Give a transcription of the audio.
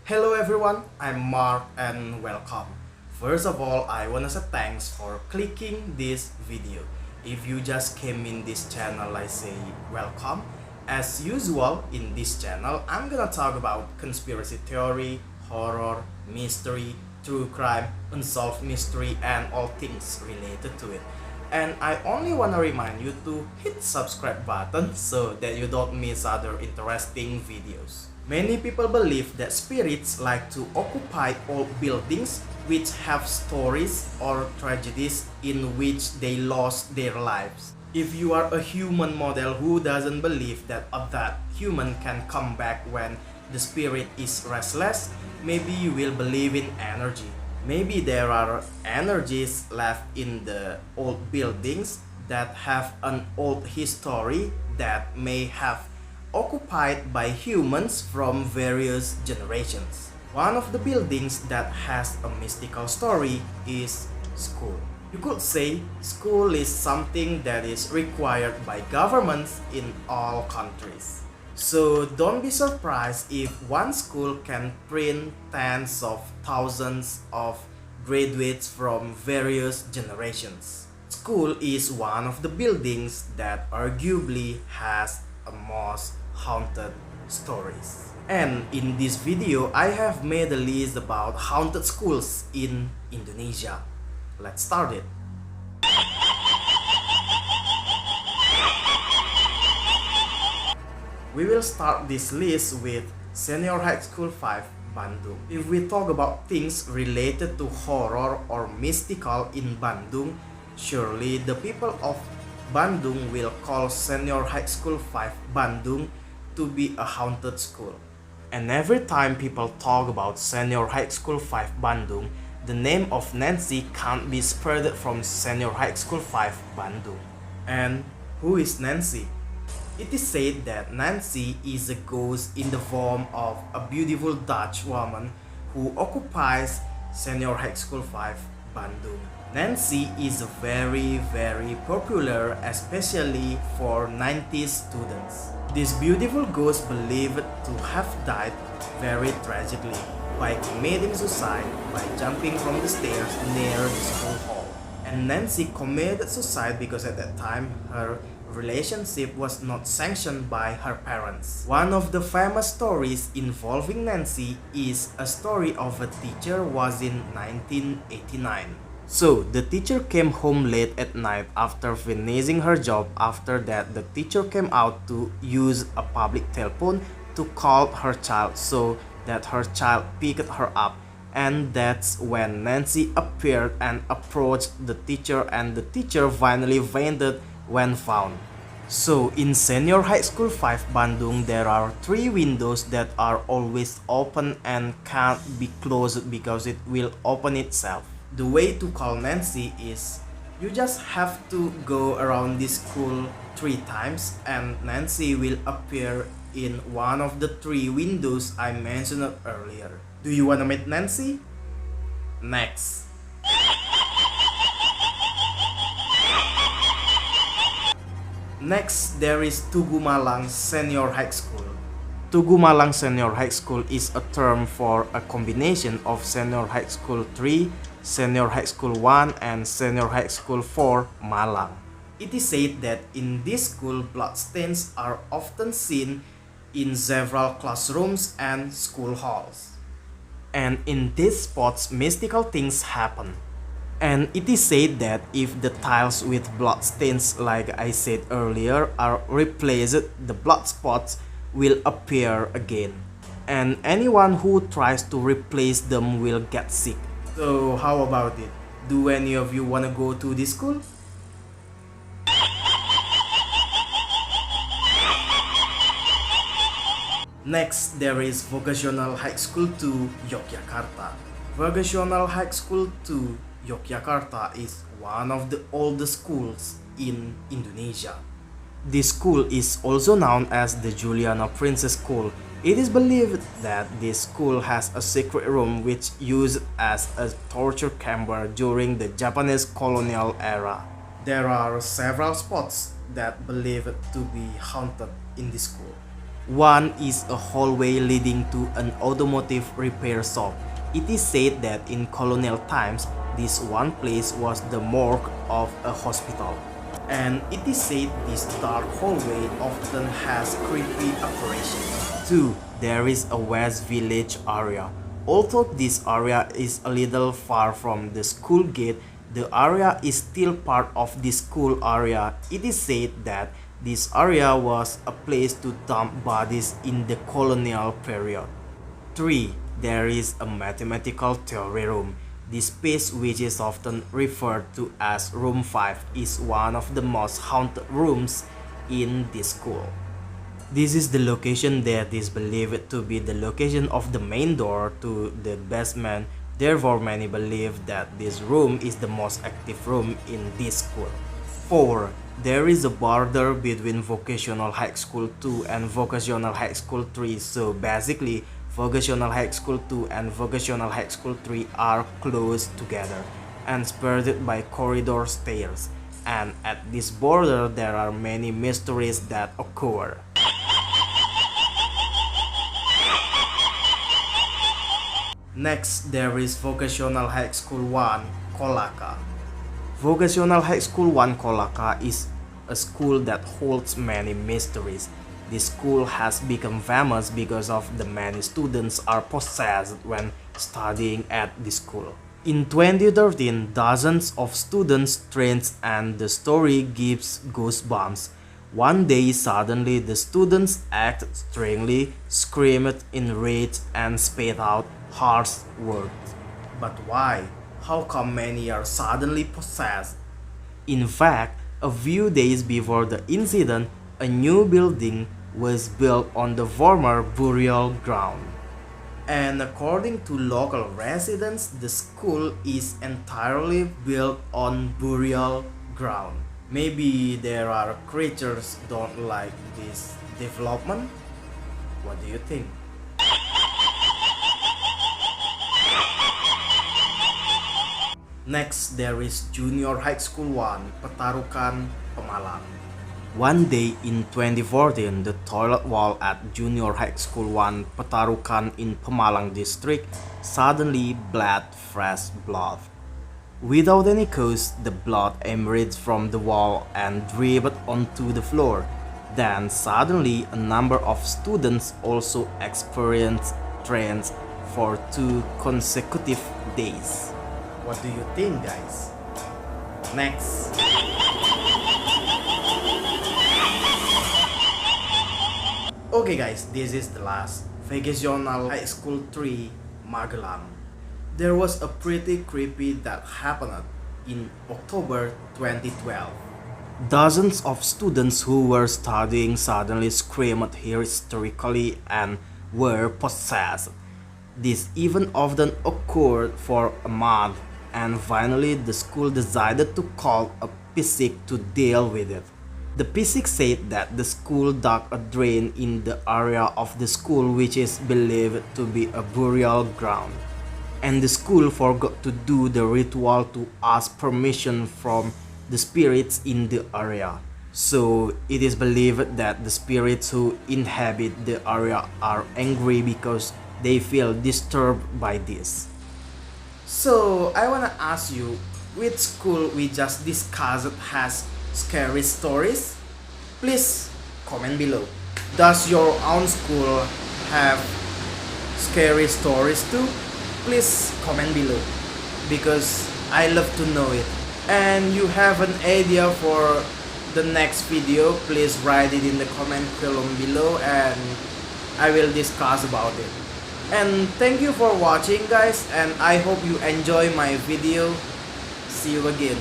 Hello everyone, I'm Mark and welcome. First of all, I wanna say thanks for clicking this video. If you just came in this channel, I say welcome. As usual, in this channel, I'm gonna talk about conspiracy theory, horror, mystery, true crime, unsolved mystery, and all things related to it. And I only wanna remind you to hit subscribe button so that you don't miss other interesting videos. Many people believe that spirits like to occupy old buildings which have stories or tragedies in which they lost their lives. If you are a human model who doesn't believe that human can come back when the spirit is restless, maybe you will believe in energy. Maybe there are energies left in the old buildings that have an old history that may have occupied by humans from various generations. One of the buildings that has a mystical story is school. You could say school is something that is required by governments in all countries. So don't be surprised if one school can print tens of thousands of graduates from various generations. School is one of the buildings that arguably has a most haunted stories. And in this video, I have made a list about haunted schools in Indonesia. Let's start it. We will start this list with Senior High School 5 Bandung. If we talk about things related to horror or mystical in Bandung, surely the people of Bandung will call Senior High School 5 Bandung to be a haunted school. And every time people talk about Senior High School 5 Bandung, the name of Nancy can't be spared from Senior High School 5 Bandung. And who is Nancy? It is said that Nancy is a ghost in the form of a beautiful Dutch woman who occupies Senior High School 5 Bandung. Nancy is very popular, especially for 90s students. This beautiful ghost believed to have died very tragically by committing suicide by jumping from the stairs near the school hall. And Nancy committed suicide because at that time her relationship was not sanctioned by her parents. One of the famous stories involving Nancy is a story of a teacher was in 1989. So, the teacher came home late at night after finishing her job. After that, the teacher came out to use a public telephone to call her child so that her child picked her up. And that's when Nancy appeared and approached the teacher, and the teacher finally fainted when found. So, in Senior High School 5 Bandung, there are 3 windows that are always open and can't be closed because it will open itself. The way to call Nancy is you just have to go around this school 3 times and Nancy will appear in one of the 3 windows I mentioned earlier. Do you wanna meet Nancy? Next. Next, there is Tugu Malang Senior High School. Tugu Malang Senior High School is a term for a combination of Senior High School 3, Senior High School 1, and Senior High School 4 Malang. It is said that in this school, bloodstains are often seen in several classrooms and school halls. And in these spots, mystical things happen. And it is said that if the tiles with bloodstains, like I said earlier, are replaced, the blood spots will appear again. And anyone who tries to replace them will get sick. So how about it? Do any of you wanna go to this school? Next, there is Vocational High School 2 Yogyakarta. Vocational High School 2 Yogyakarta is one of the oldest schools in Indonesia. This school is also known as the Juliana Princess School. It is believed that this school has a secret room which used as a torture chamber during the Japanese colonial era. There are several spots that believed to be haunted in this school. One is a hallway leading to an automotive repair shop. It is said that in colonial times, this one place was the morgue of a hospital. And it is said this dark hallway often has creepy apparitions. 2. There is a West Village area. Although this area is a little far from the school gate, the area is still part of the school area. It is said that this area was a place to dump bodies in the colonial period. 3. There is a mathematical theory room. This space, which is often referred to as Room 5, is one of the most haunted rooms in this school. This is the location that is believed to be the location of the main door to the basement. Therefore, many believe that this room is the most active room in this school. 4. There is a border between Vocational High School 2 and Vocational High School 3. So basically, Vocational High School 2 and Vocational High School 3 are close together and separated by corridor stairs. And at this border, there are many mysteries that occur. Next, there is Vocational High School 1, Kolaka. Vocational High School 1 Kolaka is a school that holds many mysteries. This school has become famous because of the many students are possessed when studying at the school. In 2013, dozens of students trained and the story gives goosebumps. One day, suddenly the students acted strangely, screamed in rage and spat out harsh words. But why? How come many are suddenly possessed? In fact, a few days before the incident, a new building was built on the former burial ground. And according to local residents, the school is entirely built on burial ground. Maybe there are creatures don't like this development? What do you think? Next, there is Junior High School 1, Patarukan, Pemalang. One day in 2014, the toilet wall at Junior High School 1, Patarukan in Pemalang district suddenly bled fresh blood. Without any cause, the blood emerged from the wall and dripped onto the floor. Then suddenly, a number of students also experienced trance for 2 consecutive days. What do you think, guys? Next. Okay guys, this is the last. Vocational High School 3, Magelang. There was a pretty creepy that happened in October 2012. Dozens of students who were studying suddenly screamed hysterically and were possessed. This even often occurred for a month, and finally the school decided to call a psychic to deal with it. The psychic said that the school dug a drain in the area of the school which is believed to be a burial ground, and the school forgot to do the ritual to ask permission from the spirits in the area. So it is believed that the spirits who inhabit the area are angry because they feel disturbed by this. So I wanna ask you, which school we just discussed has scary stories? Please comment below. Does your own school have scary stories too? Please comment below, because I love to know it. And you have an idea for the next video, please write it in the comment column below and I will discuss about it. And thank you for watching guys, and I hope you enjoy my video. See you again.